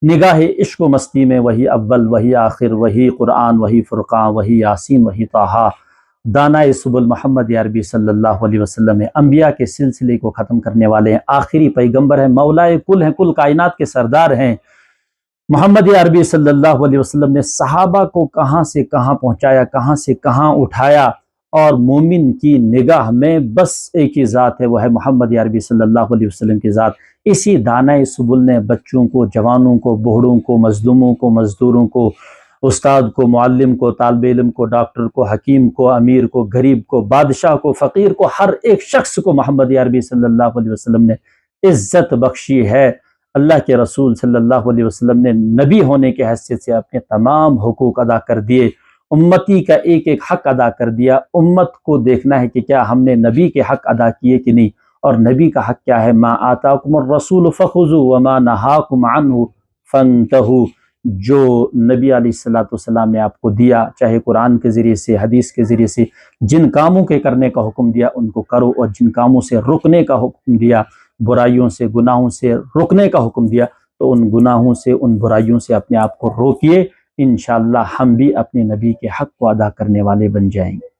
نگاہ عشق و مستی میں وہی اول وہی آخر وہی قرآن وہی فرقان وہی یاسین وہی طٰہٰ، دانائے سبل محمد عربی صلی اللہ علیہ وسلم ہے، انبیاء کے سلسلے کو ختم کرنے والے ہیں، آخری پیغمبر ہیں، مولائے کل ہیں، کل کائنات کے سردار ہیں۔ محمد عربی صلی اللہ علیہ وسلم نے صحابہ کو کہاں سے کہاں پہنچایا، کہاں سے کہاں اٹھایا، اور مومن کی نگاہ میں بس ایک ہی ذات ہے، وہ ہے محمد عربی صلی اللہ علیہ وسلم کی ذات۔ اسی دانائے سبل نے بچوں کو، جوانوں کو، بوڑھوں کو، مظلوموں کو، مزدوروں کو، استاد کو، معلم کو، طالب علم کو، ڈاکٹر کو، حکیم کو، امیر کو، غریب کو، بادشاہ کو، فقیر کو، ہر ایک شخص کو محمد عربی صلی اللہ علیہ وسلم نے عزت بخشی ہے۔ اللہ کے رسول صلی اللہ علیہ وسلم نے نبی ہونے کے حیثیت سے اپنے تمام حقوق ادا کر دیے، امتی کا ایک ایک حق ادا کر دیا۔ امت کو دیکھنا ہے کہ کیا ہم نے نبی کے حق ادا کیے کہ نہیں، اور نبی کا حق کیا ہے، ما آتاکم الرسول فخذوا وما نہاکم عنہ فانتہوا، جو نبی علیہ السلام نے آپ کو دیا، چاہے قرآن کے ذریعے سے، حدیث کے ذریعے سے، جن کاموں کے کرنے کا حکم دیا ان کو کرو، اور جن کاموں سے رکنے کا حکم دیا، برائیوں سے، گناہوں سے رکنے کا حکم دیا، تو ان گناہوں سے، ان برائیوں سے اپنے آپ کو روکیے، انشاءاللہ ہم بھی اپنے نبی کے حق کو ادا کرنے والے بن جائیں گے۔